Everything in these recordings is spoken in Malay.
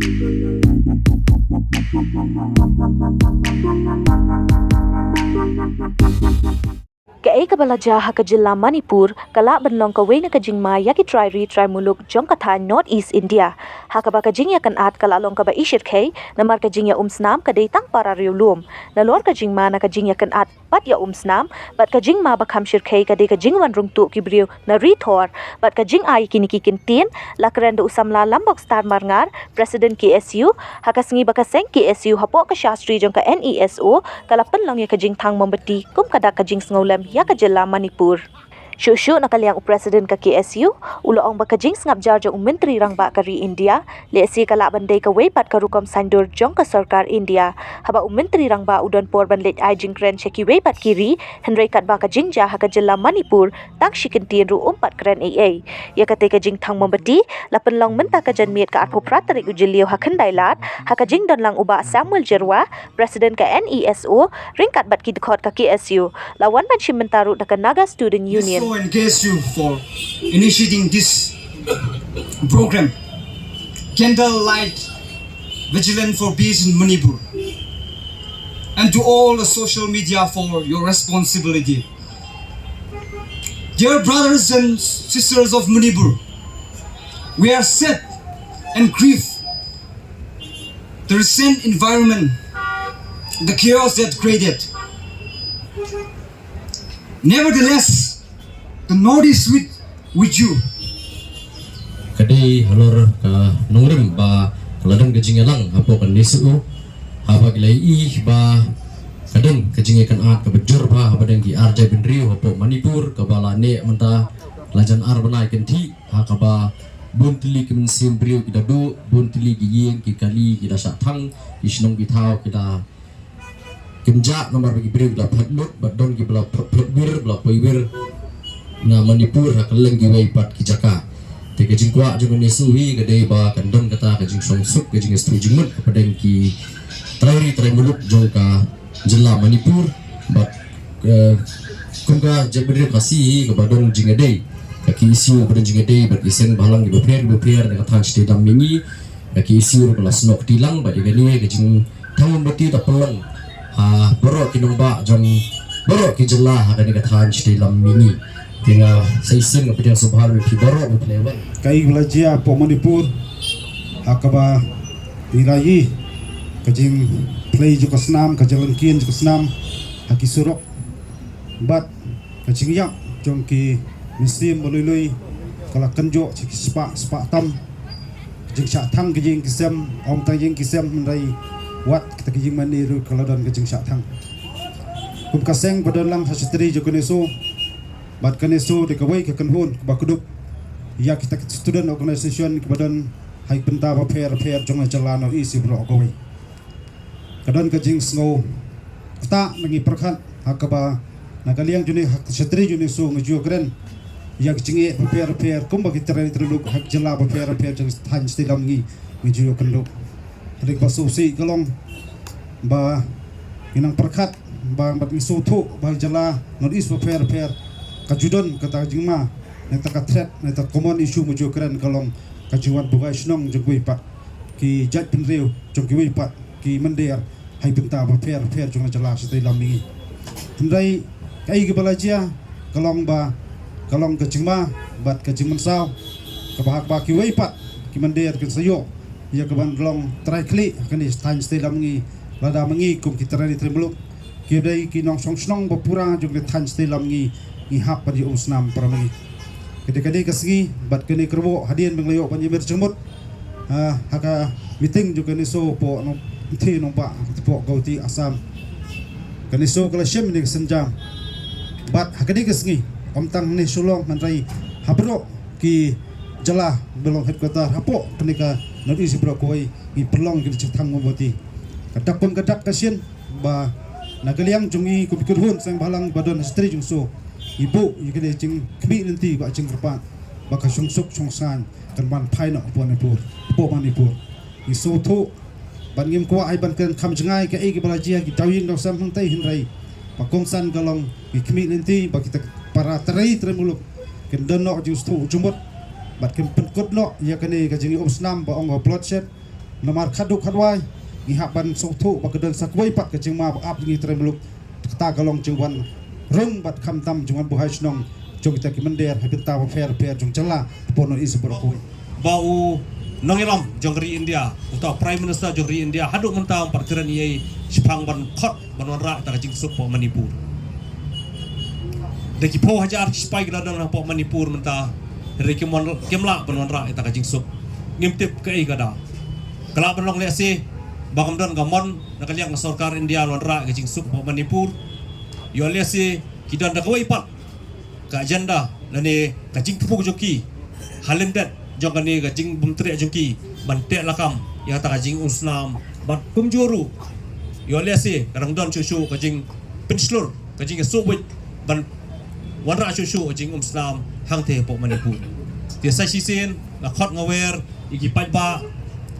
Kay kabalaja ha ka jilla Manipur kala banlong ka na ka jingma yaki try muluk jong katha North East India ha ka ba ka jingya kan at kala long ka ba ishir kay na mar ka jingya umsnam ka tang para riulum na lor ka jingma na ka jingya kan at pat ya umsnam bat ka jingma ba khamshir kay ka ka jingwan rung tu kibriu na rithor bat ka jing ai kiniki kintin lakran da usamla lambok star marngar president KSU ha ka singi ba ka seng KSU hapo ka shastri jong ka NESO kala panlong ya ka jing thang mombati kum kada ka jing ngolem ya ka jilla Manipur. Shushu nakaliang President ka KSU, uloong bakajing ngap jar jong menteri rang ba kari India, lesi kala banday ka waypat ka rukom sandur jong ka sarkar India. Haba menteri rang ba udon porban let ay jing kren cheki waypat kiri, henry kat ba kajing ja ha ka jilla Manipur, tak shikintin ru umpat kren AA. Ya kate kajing thang mambati, lapan long menta ka janmiet ka arpo pratarik ujiliyo ha kandailat, ha kajing don lang uba Samuel Jerwa, President ka NESO, ringkat bat kidkot ka KSU, lawan man shimentaru da ka Naga Student Union. And KSU for initiating this program, Candlelight Vigilant for Peace in Manipur, and to all the social media for your responsibility. Dear brothers and sisters of Manipur, we are sad and grief the recent environment, the chaos that created. Nevertheless, the North is with you. Kadai halor ka nongrim ba kaladang kajingalang hapo kan nisu haba gilai ba kadang kajingakan at kabajur ba habadang gi arjay benriu hapo Manipur kabala ne menta lajan arbana kenti hakaba buntili kimen simbriu kidadu buntili giyeng kikali kida sathang isnong githau kida kimja nomor bagi briu da phatlut badon gi bla phatwir bla poiwir na Manipur hakalang giway pat kijaka te kajing kwa jung ne suhi gadai ba kandon kata kajing songsuk kajing estru jingmut kepadang ki trai muluk jong ka jilla Manipur bat kumka jabri kasi ke badong jingadai kaki isu badong jingadai bat isen balang gi bepriar dengan tan state dam mingi kaki isu kelas nok tilang bat digani kajing tangun bati ta pelong ha borok kinong ba jong borok ki jilla ha kani ka tan state dam mingi tinggal seisin kepada subhan pi borok pi lewan kai belajia po Manipur akaba nilai kajing play juga senam kajalan kian juga senam haki surok bat kajing yak jong ki musim melului kala kenjo ciki spa tam kajing syak thang kajing kisem om tajing kisem menrai wat kita kajing mani ru kala dan kajing syak thang kum kaseng badan lang hasitri juga neso bat kaneso de kawai ke kanhon bakudup ya kita student organization kebadan hai penta ba fair jong jalan isi bro kawai kadan kajing snow ta ngi perkhat hakaba nagaliang juni hak setri juni so ngejo kren ya kajing fair kum bagi terai terluk hak jala ba fair jong tan stilam ngi ngejo kenduk rik basu si galong ba inang perkhat ba bat isu thu ba jala not is ba fair kajudon kata jingma neta katret neta common issue mujo keren kalong kajiwan bukai snong jogui pak ki jat penreu jogui pak ki mendiar hai penta ba fair jong jala stai lami hendai kai ge balajia kalong kajingma bat kajingman saw kabahak ba ki wei pak ki mendiar ke sayo ya ke bandlong try kli kani stain stai lami lada mengi kum ki terani tremuluk ki dai ki nong snong ba pura jog tan stai lami ihap pada usnam perami ketika kasgi bat kini kerbo hadian benglayo panjimir cemut haka meeting juga niso po no ti no pa po gauti asam kaniso kala shem ni senjam bat haka kasgi omtang ni sulong manrai habro ki jala belong headquarter hapo kenika nabi si bro koi i pelong ki cetang moboti kadak kasien ba nagaliang jungi kupikir hun sang balang badon stri jungso ibu yukene jing kmi nanti ba jing kerpan baka songsuk songsan kan ban phaina po Manipur iso tho ban ngim ko ai ban kan kham jangai ka egi balajia ki tawin dok sam hang tai hinrai ba kongsan galong kmi nanti ba kita para terai tremuluk ken dono just tho jumot bat ken penkot no yakene ka jing usnam ba ong bloodshed namar khaduk khadwai ngi haban sothu bakadang sakwai pat ka jing ma ap ngi tre muluk ta galong jingwan rung bat kham tam jingwan buhai snong jong ta ki mender ha ta wa fair fair jong chala pono is berkoi bau nongiram jongri India untuk Prime Minister jongri India haduk mentang perkara ni sepang ban khot ban ra ta jing sup po Manipur deki po hajar spai gradang po Manipur mentang reki mon kemla ban ra ta jing sup ngimtip ke ai gada kala ban long le si bagam don gamon nakaliang sarkar India ban ra jing sup po Manipur yo le si kidan da kawai pat ka agenda lani ka jing pupuk joki halendet jong ni ka jing bumtre joki bante lakam ya ta ka jing usnam bat kumjuru yo le si kadang don chuchu ka jing penslur ka jing subit ban wanra chuchu ka jing usnam hang te po Manipur ti sai sin la khot ngawer iki pai ba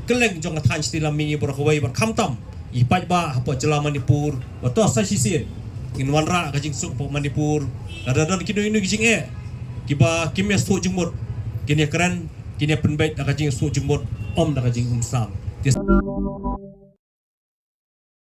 keleng jong ka than stila mi bor khawai ban khamtam i pai ba hapo jela Manipur wa to sai sin in wanra ka jing sup po Manipur ada don kino inu jing e kiba kimya sto jingmut kini keren kini penbait ka jing sto jingmut om da ka jing umsam